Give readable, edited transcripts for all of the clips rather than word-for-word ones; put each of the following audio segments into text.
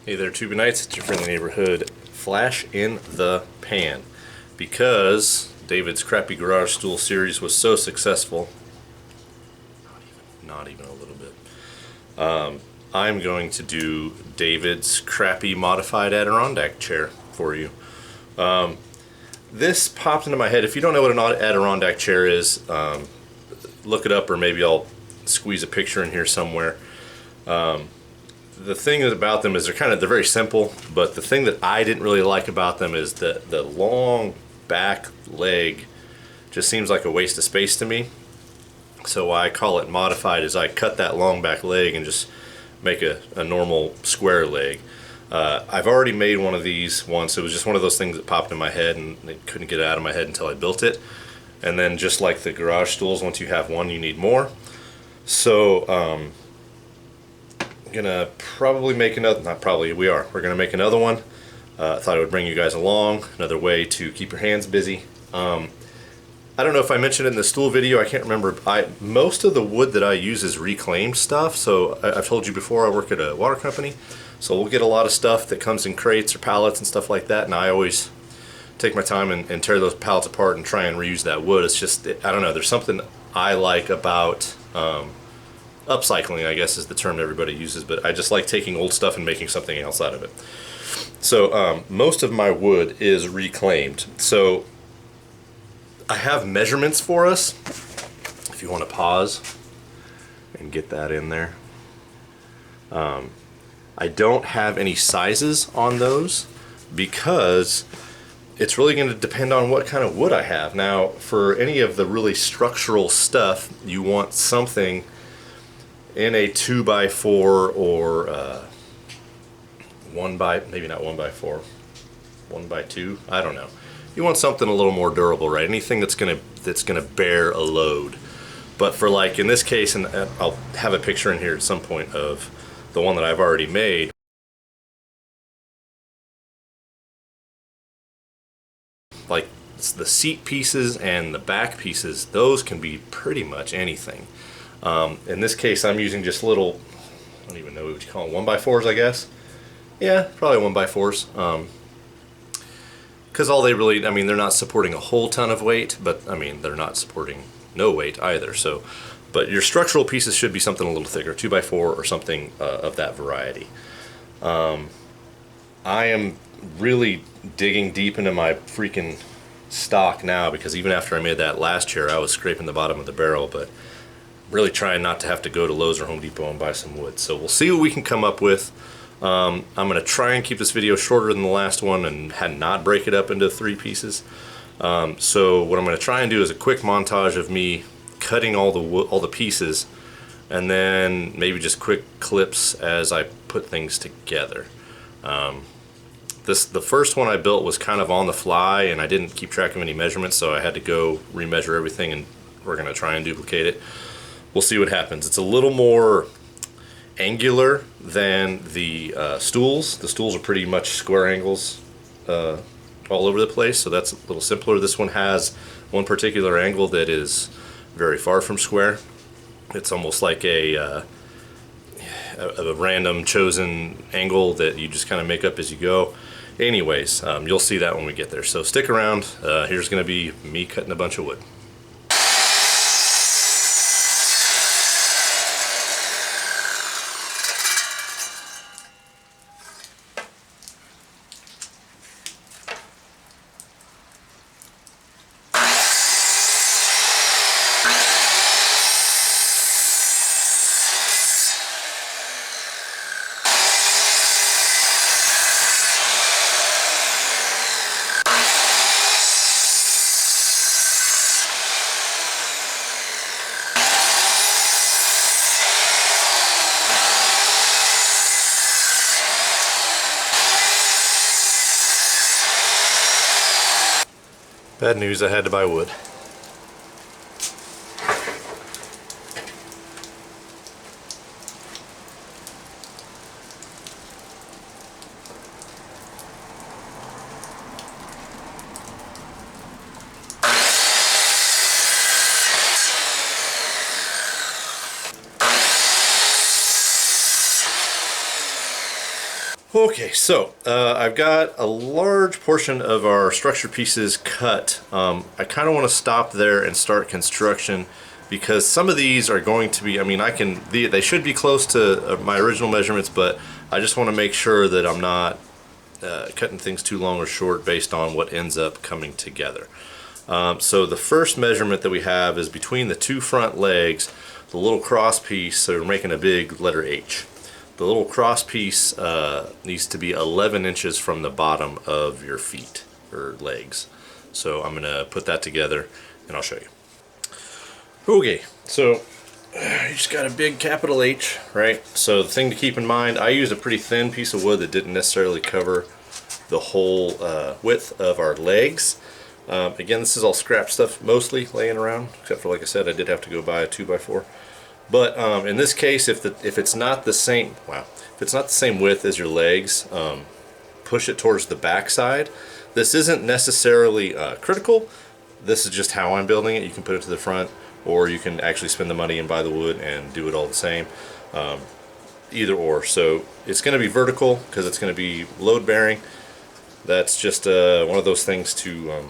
Hey there, Tuba Knights. It's your friendly neighborhood Flash in the Pan. Because David's crappy garage stool series was so successful, not even a little bit, I'm going to do David's crappy modified Adirondack chair for you. This popped into my head. If you don't know what an Adirondack chair is, look it up, or maybe I'll squeeze a picture in here somewhere. The thing about them is they're very simple, but the thing that I didn't really like about them is the long back leg just seems like a waste of space to me. So why I call it modified is I cut that long back leg and just make a normal square leg. I've already made one of these once. It was just one of those things that popped in my head and I couldn't get it out of my head until I built it. And then just like the garage stools, once you have one you need more. So I'm gonna probably make another, not probably, we're gonna make another one. I thought I would bring you guys along, another way to keep your hands busy. I don't know if I mentioned it in the stool video, I can't remember. Most of the wood that I use is reclaimed stuff. So I've told you before, I work at a water company, so we'll get a lot of stuff that comes in crates or pallets and stuff like that, and I always take my time and tear those pallets apart and try and reuse that wood. It's just, I don't know, there's something I like about upcycling, I guess is the term everybody uses, but I just like taking old stuff and making something else out of it. So most of my wood is reclaimed. So I have measurements for us, if you want to pause and get that in there. I don't have any sizes on those because it's really going to depend on what kind of wood I have. Now, for any of the really structural stuff, you want something in a 2x4 or maybe not 1x4, 1x2, I don't know. You want something a little more durable, right? Anything that's gonna bear a load. But for, like in this case, and I'll have a picture in here at some point of the one that I've already made. Like the seat pieces and the back pieces, those can be pretty much anything. In this case, I'm using just little, I don't even know what you call them, 1x4s, I guess. Yeah, probably 1x4s. Because all they really, I mean, they're not supporting a whole ton of weight, but I mean, they're not supporting no weight either. So, but your structural pieces should be something a little thicker, 2x4 or something of that variety. I am really digging deep into my freaking stock now, because even after I made that last chair, I was scraping the bottom of the barrel, but really trying not to have to go to Lowe's or Home Depot and buy some wood. So we'll see what we can come up with. I'm going to try and keep this video shorter than the last one and not break it up into 3 pieces. So what I'm going to try and do is a quick montage of me cutting all the pieces, and then maybe just quick clips as I put things together. The first one I built was kind of on the fly, and I didn't keep track of any measurements, so I had to go remeasure everything, and we're going to try and duplicate it. We'll see what happens. It's a little more angular than the stools. The stools are pretty much square angles all over the place, so that's a little simpler. This one has one particular angle that is very far from square. It's almost like a random chosen angle that you just kind of make up as you go. Anyways, you'll see that when we get there, so stick around. Here's going to be me cutting a bunch of wood. Bad news, I had to buy wood. Okay, so I've got a large portion of our structure pieces cut. I kind of want to stop there and start construction because some of these are going to be, I mean, they should be close to my original measurements, but I just want to make sure that I'm not cutting things too long or short based on what ends up coming together. So the first measurement that we have is between the two front legs, the little cross piece, so we're making a big letter H. The little cross piece needs to be 11 inches from the bottom of your feet or legs. So I'm going to put that together and I'll show you. Okay, so you just got a big capital H, right? So the thing to keep in mind, I used a pretty thin piece of wood that didn't necessarily cover the whole width of our legs. Again, this is all scrap stuff mostly laying around, except for, like I said, I did have to go buy a 2x4. But in this case, if it's not the same, if it's not the same width as your legs, push it towards the back side. This isn't necessarily critical. This is just how I'm building it. You can put it to the front, or you can actually spend the money and buy the wood and do it all the same. Either or. So it's going to be vertical because it's going to be load bearing. That's just one of those things to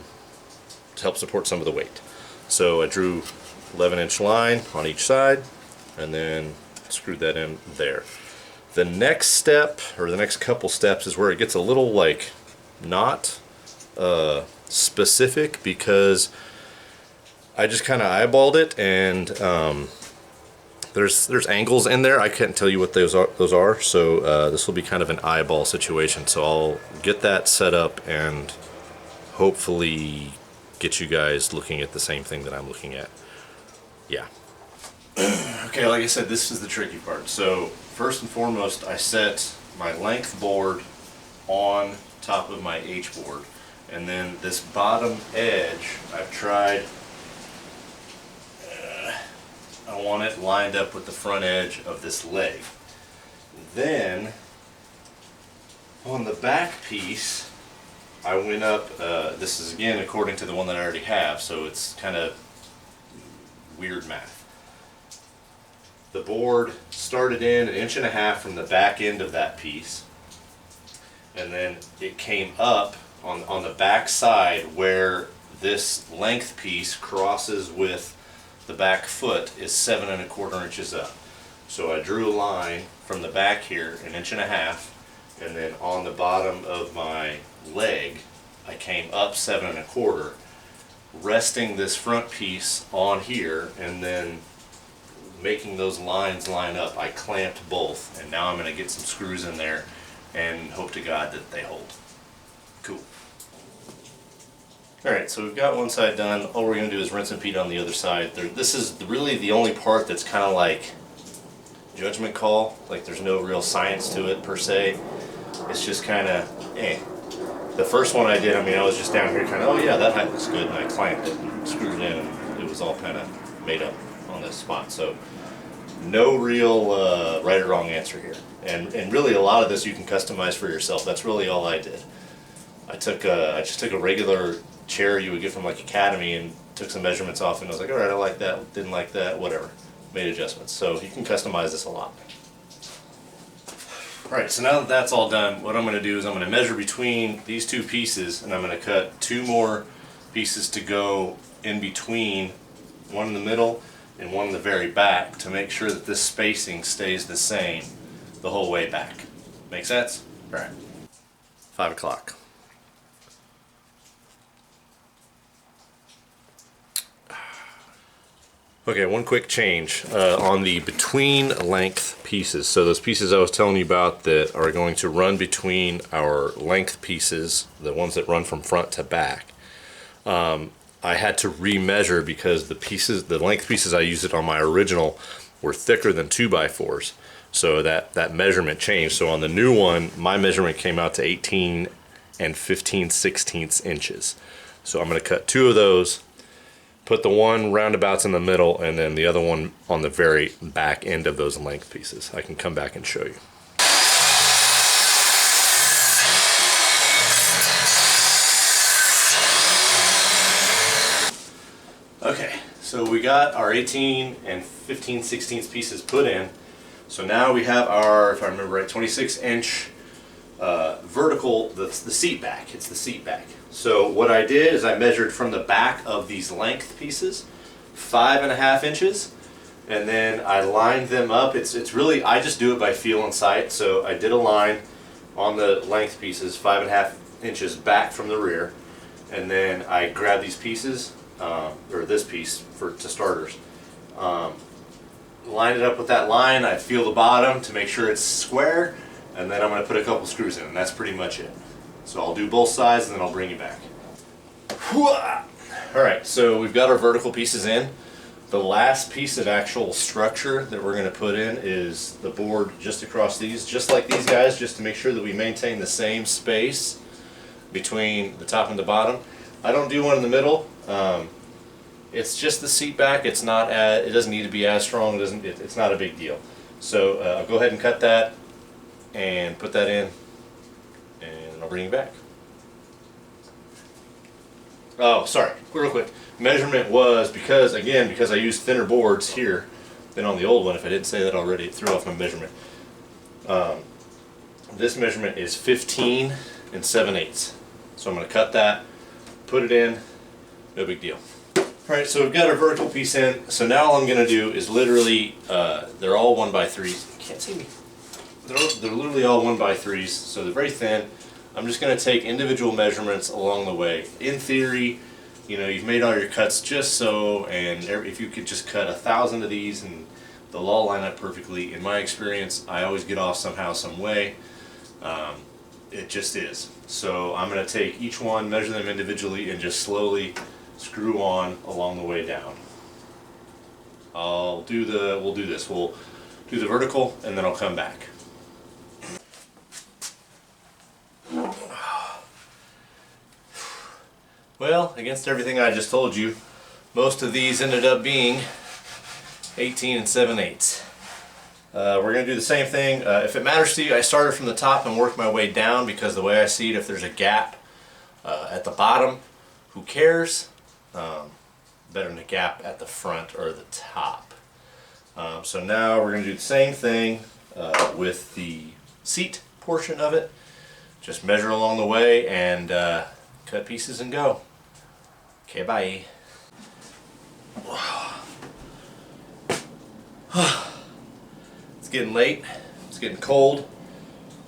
help support some of the weight. So I drew 11-inch line on each side and then screwed that in there. The next step, or the next couple steps, is where it gets a little like not specific, because I just kind of eyeballed it, and there's angles in there. I couldn't tell you what those are. So this will be kind of an eyeball situation. So I'll get that set up and hopefully get you guys looking at the same thing that I'm looking at. Yeah. Okay, like I said, this is the tricky part. So first and foremost, I set my length board on top of my H board, and then this bottom edge I've tried, I want it lined up with the front edge of this leg. Then on the back piece I went up, this is again according to the one that I already have, so it's kind of weird math. The board started in 1.5 inches from the back end of that piece, and then it came up on the back side where this length piece crosses with the back foot is 7.25 inches up. So I drew a line from the back here 1.5 inches, and then on the bottom of my leg I came up 7.25, resting this front piece on here, and then making those lines line up. I clamped both, and now I'm going to get some screws in there and hope to God that they hold. Cool. Alright, so we've got one side done. All we're going to do is rinse and repeat on the other side. This is really the only part that's kind of like judgment call. Like, there's no real science to it per se. It's just kind of The first one I did, I mean, I was just down here kind of, oh yeah, that height looks good, and I clamped it and screwed it in, and it was all kind of made up on this spot. So no real right or wrong answer here, and really a lot of this you can customize for yourself. That's really all I did. I just took a regular chair you would get from like Academy and took some measurements off, and I was like, all right, I like that, didn't like that, whatever, made adjustments. So you can customize this a lot. Alright, so now that that's all done, what I'm going to do is I'm going to measure between these two pieces, and I'm going to cut 2 more pieces to go in between, one in the middle and one in the very back, to make sure that this spacing stays the same the whole way back. Make sense? Alright. 5 o'clock. Okay, one quick change on the between length pieces. So those pieces I was telling you about that are going to run between our length pieces, the ones that run from front to back, I had to remeasure because the length pieces I used on my original were thicker than 2x4s. So that measurement changed. So on the new one, my measurement came out to 18 and 15/16 inches. So I'm going to cut 2 of those, put the one roundabouts in the middle, and then the other one on the very back end of those length pieces. I can come back and show you. Okay, so we got our 18 and 15/16 pieces put in. So now we have our, if I remember right, 26-inch vertical, the seat back. It's the seat back. So what I did is I measured from the back of these length pieces 5.5 inches, and then I lined them up. It's really, I just do it by feel and sight. So I did a line on the length pieces 5.5 inches back from the rear, and then I grabbed these pieces, or this piece to starters, line it up with that line. I feel the bottom to make sure it's square, and then I'm going to put a couple screws in, and that's pretty much it. So I'll do both sides and then I'll bring you back. Alright, so we've got our vertical pieces in. The last piece of actual structure that we're going to put in is the board just across these, just like these guys, just to make sure that we maintain the same space between the top and the bottom. I don't do one in the middle. It's just the seat back. It's not it doesn't need to be as strong. It's not a big deal. So I'll go ahead and cut that and put that in, and I'll bring you back. Oh, sorry, real quick. Measurement was, because I used thinner boards here than on the old one. If I didn't say that already, it threw off my measurement. This measurement is 15 7/8. So I'm going to cut that, put it in, no big deal. Alright, so we've got our vertical piece in. So now all I'm going to do is literally, they're all 1x3s. You can't see me. They're literally all 1x3s, so they're very thin. I'm just going to take individual measurements along the way. In theory, you know, you've made all your cuts just so, and if you could just cut 1,000 of these and they'll all line up perfectly. In my experience, I always get off somehow, some way. It just is. So I'm going to take each one, measure them individually, and just slowly screw on along the way down. We'll do this. We'll do the vertical, and then I'll come back. Well, against everything I just told you, most of these ended up being 18 7/8. We're going to do the same thing. If it matters to you, I started from the top and worked my way down, because the way I see it, if there's a gap at the bottom, who cares? Better than a gap at the front or the top. So now we're going to do the same thing with the seat portion of it. Just measure along the way and cut pieces and go. Okay, bye. It's getting late. It's getting cold.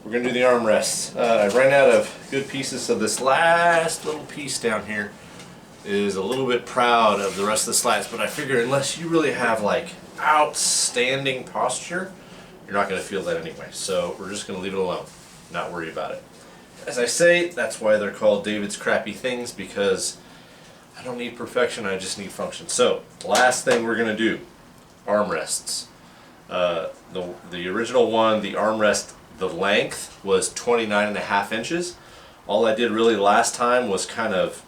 We're going to do the armrests. I ran out of good pieces, so this last little piece down here is a little bit proud of the rest of the slats, but I figure unless you really have like outstanding posture, you're not going to feel that anyway. So we're just going to leave it alone, not worry about it. As I say, that's why they're called David's crappy things, because I don't need perfection, I just need function. So, last thing we're going to do, armrests. The original one, the armrest, the length was 29.5 inches. All I did really last time was kind of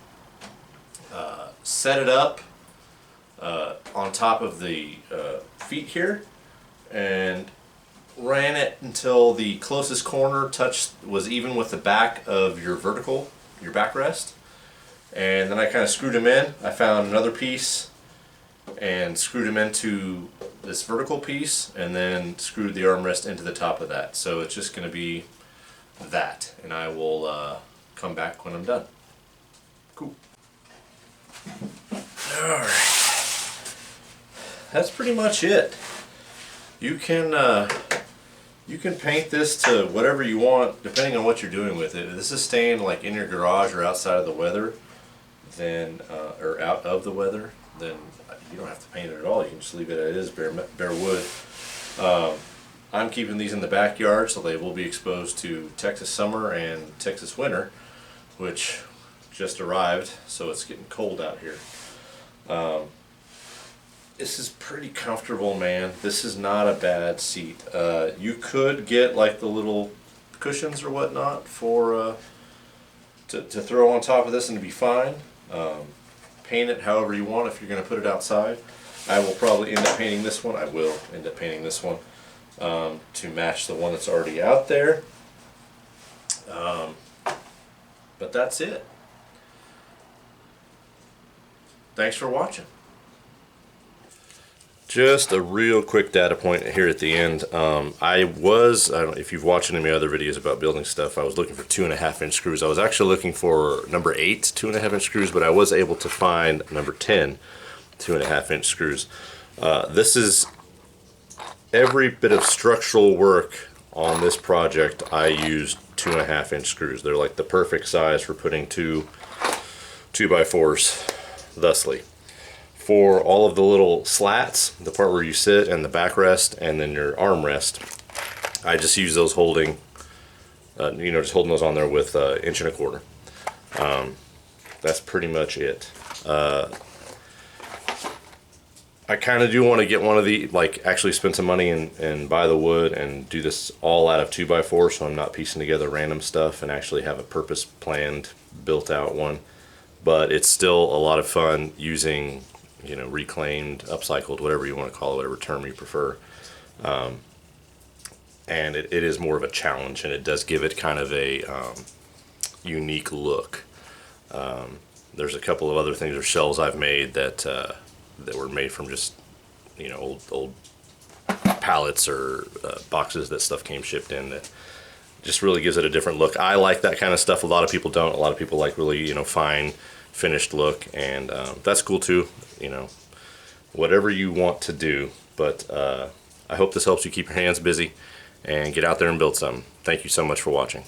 set it up on top of the feet here, and ran it until the closest corner was even with the back of your backrest, and then I kind of screwed them in. I found another piece and screwed them into this vertical piece, and then screwed the armrest into the top of that. So it's just going to be that, and I will come back when I'm done. Cool. Alright, that's pretty much it. You can paint this to whatever you want, depending on what you're doing with it. If this is staying like in your garage or outside of the weather, then or out of the weather, then you don't have to paint it at all. You can just leave it as it is, bare wood. I'm keeping these in the backyard, so they will be exposed to Texas summer and Texas winter, which just arrived, so it's getting cold out here. This is pretty comfortable, man. This is not a bad seat. You could get like the little cushions or whatnot for to throw on top of this and it'd be fine. Paint it however you want if you're going to put it outside. I will probably end up painting this one. I will end up painting this one to match the one that's already out there. But that's it. Thanks for watching. Just a real quick data point here at the end. I don't know if you've watched any of my other videos about building stuff, I was looking for 2.5 inch screws. I was actually looking for number 8 2.5 inch screws, but I was able to find number 10 2.5 inch screws. This is every bit of structural work on this project. I used 2.5 inch screws. They're like the perfect size for putting two 2x4s thusly. For all of the little slats, the part where you sit and the backrest and then your armrest, I just use those holding, just holding those on there with 1.25 inch. That's pretty much it. I kind of do want to get one of the, actually spend some money and buy the wood and do this all out of 2x4, so I'm not piecing together random stuff and actually have a purpose planned, built out one. But it's still a lot of fun using, reclaimed, upcycled, whatever you want to call it, whatever term you prefer. And it is more of a challenge, and it does give it kind of a unique look. There's a couple of other things or shelves I've made that were made from just old pallets or boxes that stuff came shipped in, that just really gives it a different look. I like that kind of stuff. A lot of people don't. A lot of people like really fine finished look, and that's cool too. Whatever you want to do, but I hope this helps you keep your hands busy and get out there and build something. Thank you so much for watching.